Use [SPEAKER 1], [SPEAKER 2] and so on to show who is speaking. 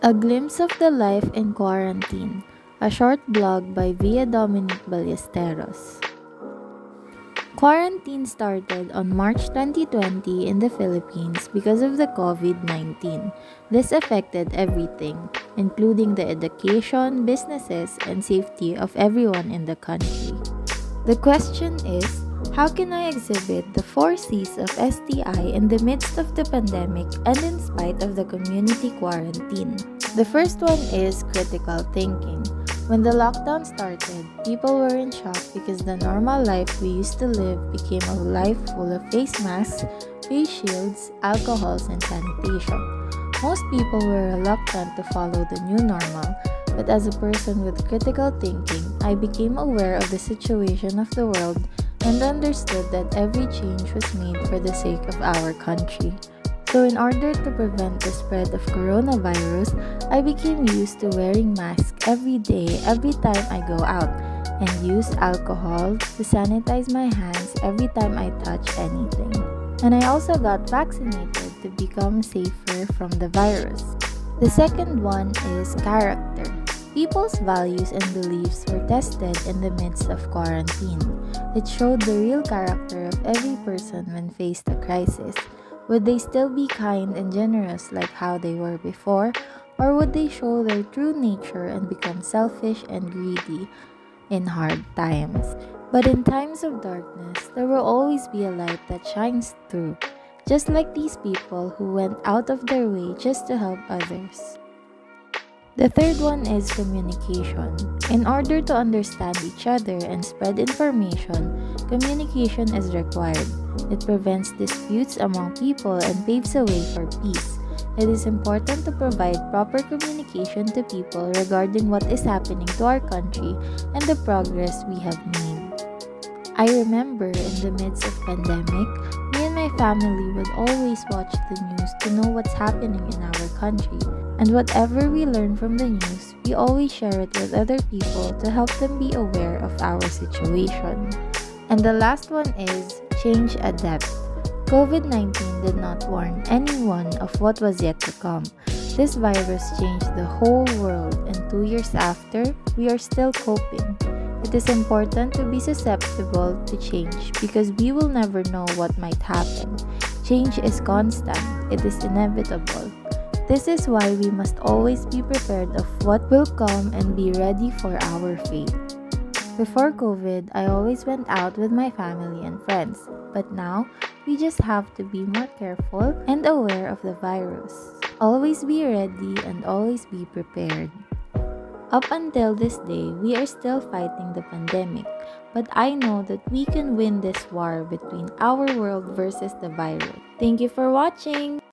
[SPEAKER 1] A Glimpse of the Life in Quarantine, a short blog by Via Dominic Ballesteros. Quarantine started on March 2020 in the Philippines because of the COVID-19. This affected everything, including the education, businesses, and safety of everyone in the country. The question is, how can I exhibit the four C's of STI in the midst of the pandemic and in spite of the community quarantine? The first one is critical thinking. When the lockdown started, people were in shock because the normal life we used to live became a life full of face masks, face shields, alcohols, and sanitation. Most people were reluctant to follow the new normal, but as a person with critical thinking, I became aware of the situation of the world and understood that every change was made for the sake of our country. So in order to prevent the spread of coronavirus, I became used to wearing masks every day, every time I go out, and use alcohol to sanitize my hands every time I touch anything. And I also got vaccinated to become safer from the virus. The second one is character. People's values and beliefs were tested in the midst of quarantine. It showed the real character of every person when faced a crisis. Would they still be kind and generous like how they were before? Or would they show their true nature and become selfish and greedy in hard times? But in times of darkness, there will always be a light that shines through, just like these people who went out of their way just to help others. The third one is communication. In order to understand each other and spread information, communication is required. It prevents disputes among people and paves a way for peace. It is important to provide proper communication to people regarding what is happening to our country and the progress we have made. I remember in the midst of pandemic, me and my family would always watch the news to know what's happening in our country. And whatever we learn from the news, we always share it with other people to help them be aware of our situation. And the last one is change adapt. COVID-19 did not warn anyone of what was yet to come. This virus changed the whole world, and 2 years after, we are still coping. It is important to be susceptible to change because we will never know what might happen. Change is constant, it is inevitable. This is why we must always be prepared of what will come and be ready for our fate. Before COVID, I always went out with my family and friends, but now we just have to be more careful and aware of the virus. Always be ready and always be prepared. Up until this day, we are still fighting the pandemic, but I know that we can win this war between our world versus the virus. Thank you for watching!